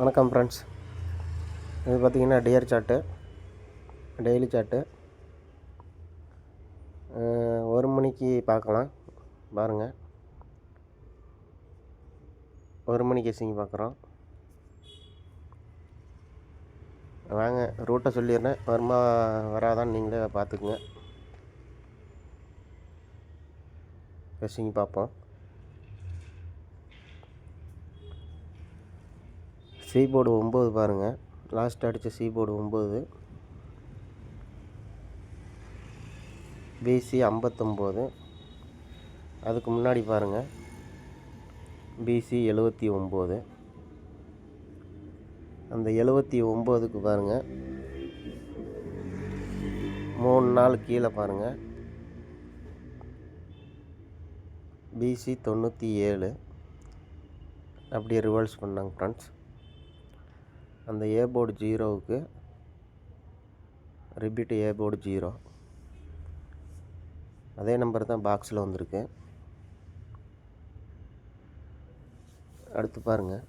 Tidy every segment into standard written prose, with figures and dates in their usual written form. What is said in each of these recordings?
வணக்கம் ஃப்ரெண்ட்ஸ். இது பார்த்திங்கன்னா டியர் சார்ட்டு, டெய்லி சார்ட்டு. 1 மணிக்கு பார்க்கலாம் பாருங்கள். 1 மணிக்கு எசிங்க பார்க்குறோம். வாங்க ரூட்டை சொல்லிடுறேன், வருமா வராதான்னு நீங்களே பார்த்துக்குங்க. எசிங்க பார்ப்போம். சி போர்டு 9 பாருங்கள். லாஸ்ட் அடித்த சி போர்டு 9, பிசி 59. அதுக்கு முன்னாடி பாருங்கள் பிசி 79. அந்த 79க்கு பாருங்கள் 3 நாள் கீழே பாருங்கள் பிசி 97. அப்படியே ரிவர்ஸ் பண்ணாங்க ஃப்ரெண்ட்ஸ். அந்த ஏ போர்டு 0க்கு ரிப்பீட் ஏ போர்டு 0. அதே நம்பர் தான் பாக்ஸில் வந்திருக்கு. அடுத்து பாருங்கள்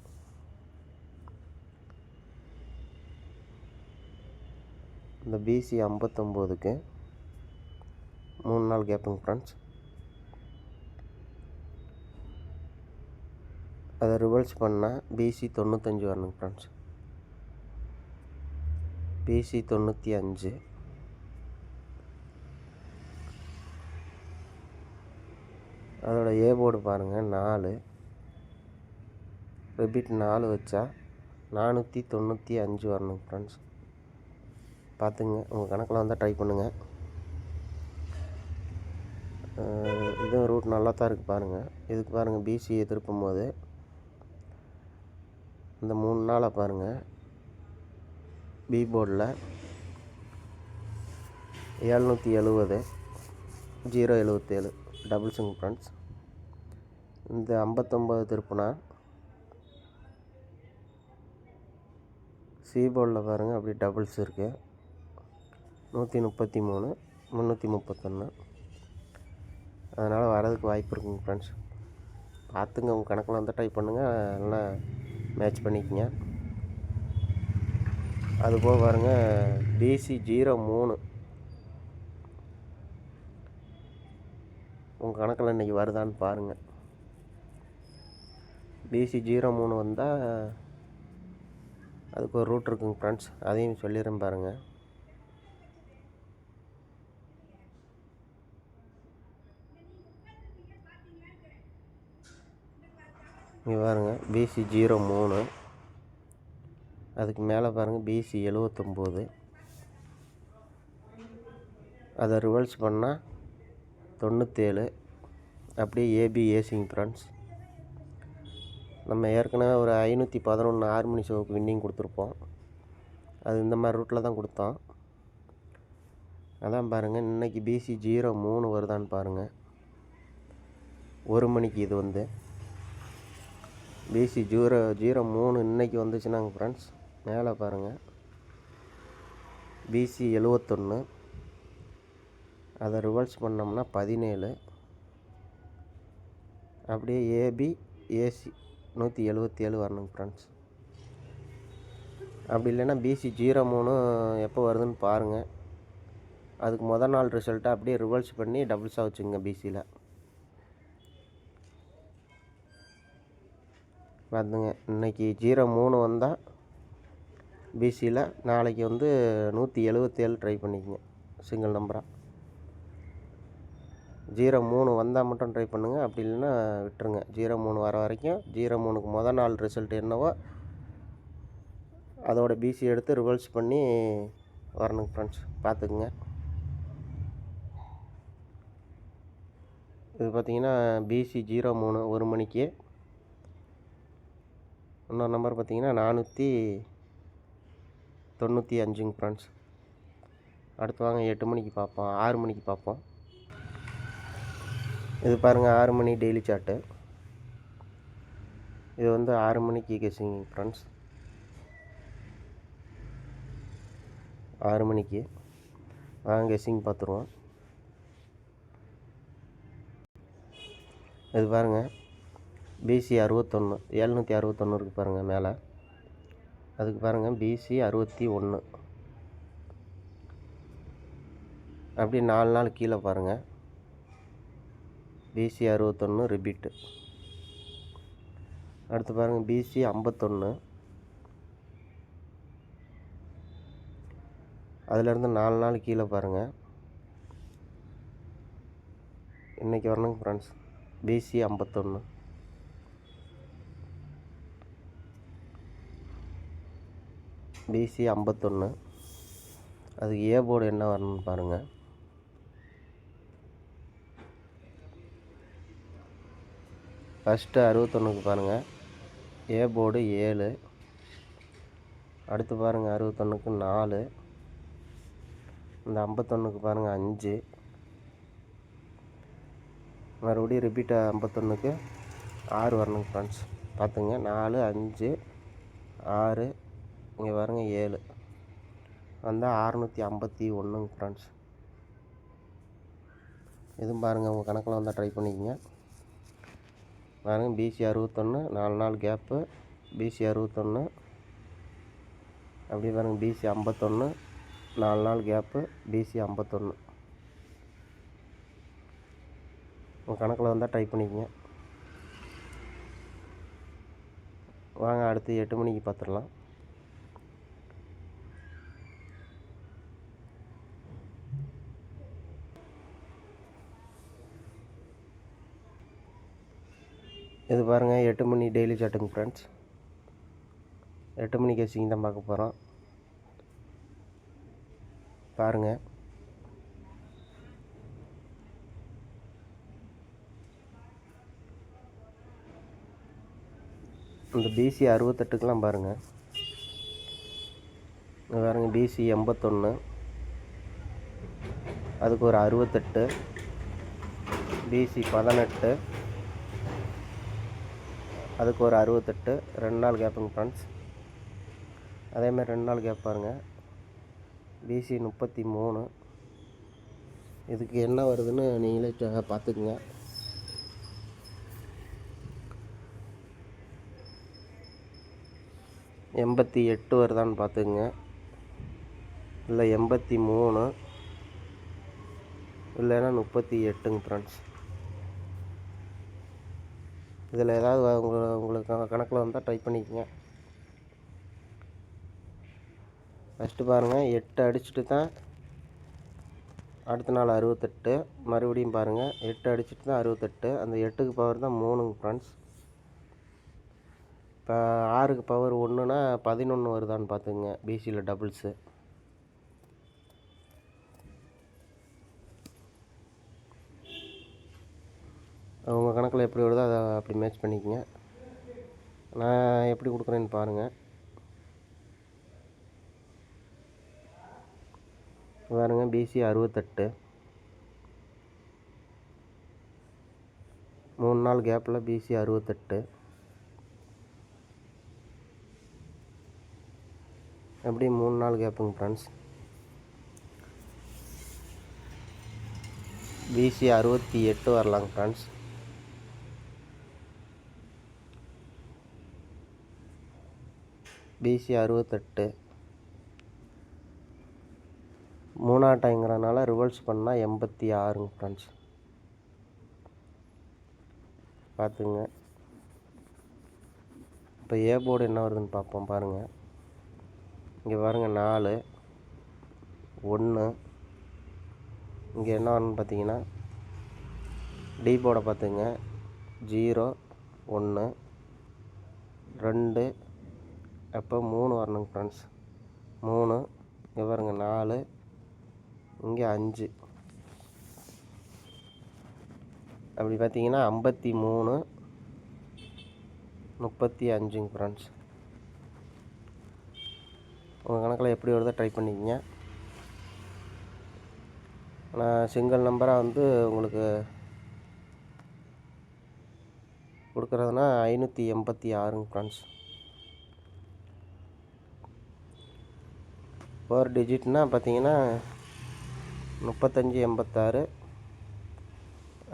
இந்த பிசி 59க்கு 3 நாள் கேப்புங்க ஃப்ரெண்ட்ஸ். அதை ரிவர்ஸ் பண்ணால் பிசி 95 வரணுங்க ஃப்ரெண்ட்ஸ். பிசி 95. அதோட ஏ போர்டு பாருங்கள் 4, ரிப்பீட் 4 வச்சா 495 வரணும் ஃப்ரெண்ட்ஸ். பார்த்துங்க, உங்கள் கணக்கில் வந்தால் ட்ரை பண்ணுங்கள். இதுவும் ரூட் நல்லா தான் இருக்குது பாருங்கள். இதுக்கு பாருங்கள் பிசியை திருப்பும் போது இந்த 3 நாளாக பாருங்கள் பி போர்டில் 770 077 டபுள்ஸுங்க ஃப்ரெண்ட்ஸ். இந்த 59 திருப்புனா சி போர்டில் பாருங்கள் அப்படி டபுள்ஸ் இருக்குது 133 331. அதனால் வரதுக்கு வாய்ப்பு இருக்குங்க ஃப்ரெண்ட்ஸ். பார்த்துங்க, உங்கள் கணக்கில் வந்து ட்ரை பண்ணுங்கள், நல்லா மேட்ச் பண்ணிக்கங்க. அதுபோக பாருங்கள் பிசி 03 உங்கள் கணக்கில் இன்றைக்கி வருதான்னு பாருங்கள். பிசி 03 வந்தால் அதுக்கு ஒரு ரூட் இருக்குங்க ஃப்ரெண்ட்ஸ், அதையும் சொல்லிடுறேன் பாருங்கள். இங்கே பாருங்கள் பிசி 03, அதுக்கு மேலே பாருங்கள் பிசி 79. அதை ரிவர்ஸ் பண்ணால் 97. அப்படியே ஏபி ஏசிங் ஃப்ரெண்ட்ஸ். நம்ம ஏற்கனவே ஒரு 511 ஹார்மோனி ஷோவுக்கு வின்னிங் கொடுத்துருப்போம். அது இந்த மாதிரி ரூட்டில் தான் கொடுத்தோம். அதான் பாருங்கள் இன்றைக்கி பிசி 03 வருதான்னு பாருங்கள். 1 மணிக்கு இது வந்து பிசி 03 இன்றைக்கி வந்துச்சுன்னாங்க ஃப்ரெண்ட்ஸ். மேலே பாருங்கள் பிசி 71. அதை ரிவர்ஸ் பண்ணோம்னா 17. அப்படியே ஏபி ஏசி 177 வரணுங்க ஃப்ரெண்ட்ஸ். அப்படி இல்லைன்னா பிசி 03 எப்போ வருதுன்னு பாருங்கள். அதுக்கு முதல் நாள் ரிசல்ட்டை அப்படியே ரிவர்ஸ் பண்ணி டபுள்ஸாக வச்சுங்க பிசியில். பார்த்துங்க, இன்றைக்கி 03 வந்தால் பிசியில், நாளைக்கு வந்து 177 ட்ரை பண்ணிக்கங்க சிங்கிள் நம்பராக. 03 வந்தால் மட்டும் ட்ரை பண்ணுங்கள், அப்படி இல்லைன்னா விட்டுருங்க. 03 வர வரைக்கும் 03க்கு முதல் நாள் ரிசல்ட் என்னவோ அதோட பிசி எடுத்து ரிவர்ஸ் பண்ணி வரணுங்க ஃப்ரெண்ட்ஸ். பார்த்துக்குங்க. இது பார்த்திங்கன்னா பிசி 03 1 மணிக்கு. இன்னொரு நம்பர் பார்த்திங்கன்னா 495ங்க ஃப்ரெண்ட்ஸ். அடுத்து வாங்க 8 மணிக்கு பார்ப்போம், 6 மணிக்கு பார்ப்போம். இது பாருங்கள் 6 மணி டெய்லி சார்ட்டு. இது வந்து 6 மணிக்கு கெஸ்ஸிங் ஃப்ரெண்ட்ஸ். 6 மணிக்கு வாங்க கெஸ்ஸிங் பார்த்துருவோம். இது பாருங்கள் பிசி 61 761 இருக்குது பாருங்கள் மேலே. அதுக்கு பாருங்கள் பிசி 61. அப்படியே 4 நாள் கீழே பாருங்கள் பிசி 61 ரிப்பீட்டு. அடுத்து பாருங்கள் பிசி 51. அதிலேருந்து 4 நாள் கீழே பாருங்கள் இன்றைக்கி வரணுங்க ஃப்ரெண்ட்ஸ் பிசி 51. பிசி 51. அதுக்கு ஏ போர்டு என்ன வரணும்னு பாருங்கள். ஃபஸ்ட்டு 61க்கு பாருங்கள் ஏ போர்டு 7. அடுத்து பாருங்கள் 61க்கு 4. இந்த 51க்கு பாருங்கள் 5. மறுபடியும் ரிப்பீட் 51க்கு 6 வரணுங்க ஃப்ரெண்ட்ஸ். பார்த்துங்க 4 5 6 இங்கே பாருங்கள் 7 வந்தால் 651ங்க ஃப்ரெண்ட்ஸ். இதுவும் பாருங்கள் உங்கள் கணக்கில் வந்தால் ட்ரை பண்ணிக்கோங்க. பாருங்கள் பிசி 61 4 நாள் கேப்பு பிசி 61. அப்படியே பாருங்கள் பிசி 51 4 நாள் கேப்பு பிசி 51. உங்கள் கணக்கில் வந்தால் ட்ரை பண்ணிக்கோங்க. வாங்க அடுத்து 8 மணிக்கு பார்த்துடலாம். இது பாருங்கள் 8 மணி டெய்லி சாட்டுங்க ஃப்ரெண்ட்ஸ். 8 மணி கேசிங் தான் பார்க்க போகிறோம். பாருங்கள் இந்த பிசி 68க்கெலாம் பாருங்கள். பாருங்கள் பிசி 81 அதுக்கு ஒரு 68. பிசி 18 அதுக்கு ஒரு 68. 2 நாள் கேப்புங்க ஃப்ரெண்ட்ஸ். அதேமாதிரி 2 நாள் கேப் பாருங்கள் பிசி 33. இதுக்கு என்ன வருதுன்னு நீங்களே பார்த்துக்குங்க. எண்பத்தி 8 வருதான்னு பார்த்துக்குங்க. இல்லை 83 இல்லைன்னா 38ங்க ஃப்ரெண்ட்ஸ். இதில் ஏதாவது உங்களுக்கு கணக்கில் வந்தால் ட்ரை பண்ணிக்கோங்க. ஃபஸ்ட்டு பாருங்கள் 8 அடிச்சுட்டு தான் அடுத்த நாள் 68. மறுபடியும் பாருங்கள் 8 அடிச்சுட்டு தான் 68. அந்த 8க்கு பவர் தான் 3ங்க ஃப்ரெண்ட்ஸ். இப்போ 6க்கு பவர் 1னா 11 வருதான்னு பார்த்துங்க பிசியில் டபுள்ஸு. உங்கள் கணக்கில் எப்படி வருதோ அதை அப்படி மேட்ச் பண்ணிக்கங்க. நான் எப்படி கொடுக்குறேன்னு பாருங்கள். பாருங்க பிசி 68 3 நாள் கேப்பில் பிசி 68. எப்படி 3 நாள் கேப்புங்க ஃப்ரெண்ட்ஸ். பிசி 68 வரலாங்க ஃப்ரெண்ட்ஸ். பிசி 68 3ஆம் டைங்கிறனால ரிவர்ஸ் பண்ணால் 86ங்க ஃப்ரெண்ட்ஸ். பார்த்துங்க. இப்போ ஏ போர்டு என்ன வருதுன்னு பார்ப்போம். பாருங்கள் இங்கே பாருங்கள் 4 1. இங்கே என்ன வரும்னு பார்த்தீங்கன்னா டி போர்டை பார்த்துங்க 0 1 2. அப்போ 3 வரணுங்க ஃப்ரெண்ட்ஸ். 3 இங்கே பாருங்கள் 4 இங்கே 5. அப்படி பார்த்தீங்கன்னா 53 35ங்க ஃப்ரெண்ட்ஸ். உங்கள் கணக்கில் எப்படி வருதோ ட்ரை பண்ணிக்கங்க. நான் சிங்கிள் நம்பராக வந்து உங்களுக்கு கொடுக்குறதுனா 586ங்க ஃப்ரெண்ட்ஸ். 4 டிஜிட்னால் பார்த்தீங்கன்னா 35 86.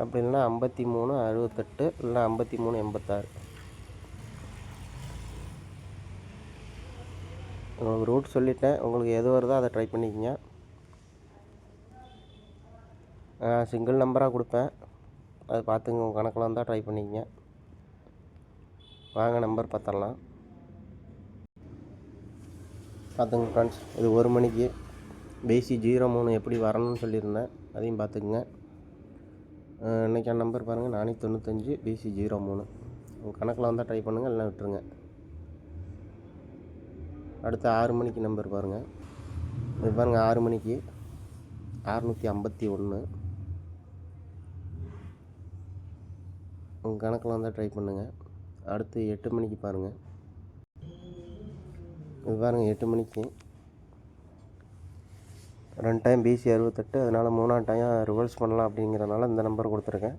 அப்படி இல்லைன்னா 53 68 இல்லைன்னா 53 86. உங்களுக்கு ரூட் சொல்லிட்டேன், உங்களுக்கு எது வருதோ அதை ட்ரை பண்ணிக்கங்க. சிங்கிள் நம்பராக கொடுப்பேன், அது பார்த்துங்க. உங்கள் கணக்கில் வந்தால் ட்ரை பண்ணிக்கங்க. வாங்க நம்பர் பார்த்துடலாம். பார்த்துங்க ஃப்ரெண்ட்ஸ், இது 1 மணிக்கு பிசி 03 எப்படி வரணும்னு சொல்லியிருந்தேன், அதையும் பார்த்துக்குங்க. இன்றைக்கான நம்பர் பாருங்கள், 495 பிசி 03. உங்கள் கணக்கில் வந்தால் ட்ரை பண்ணுங்கள், இல்லைனா விட்டுருங்க. அடுத்து 6 மணிக்கு நம்பர் பாருங்கள். இது பாருங்கள், 6 மணிக்கு 651. உங்கள் கணக்கில் வந்தால் ட்ரை பண்ணுங்கள். அடுத்து 8 மணிக்கு பாருங்கள். இது பாருங்கள், 8 மணிக்கு 2 டைம் பிசி 68, அதனால் 3ஆம் டைம் ரிவர்ஸ் பண்ணலாம் அப்படிங்கிறதுனால இந்த நம்பர் கொடுத்துருக்கேன்.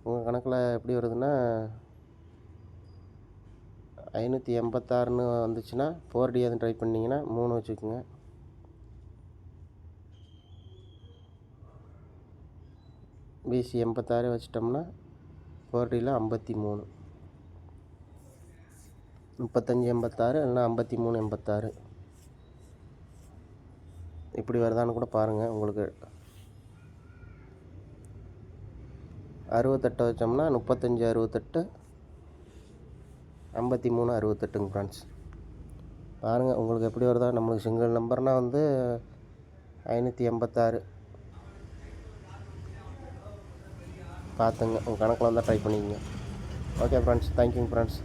உங்கள் கணக்கில் எப்படி வருதுன்னா 586ன்னு வந்துச்சுன்னா 4D எதுவும் ட்ரை பண்ணிங்கன்னா 3 வச்சுக்கோங்க. பிசி 86 வச்சிட்டோம்னா 4Dயில் 53, 3586 இல்லைனா 5386 இப்படி வருதான்னு கூட பாருங்கள். உங்களுக்கு 68 வச்சோம்னா 3568 53 68ங்க ஃப்ரெண்ட்ஸ். பாருங்கள் உங்களுக்கு எப்படி வருதா. நம்மளுக்கு சிங்கிள் நம்பர்னால் வந்து 586 பார்த்துங்க. உங்கள் கணக்கில் வந்தால் ட்ரை பண்ணிக்கங்க. ஓகே ஃப்ரெண்ட்ஸ், தேங்க்யூங்க ஃப்ரெண்ட்ஸ்.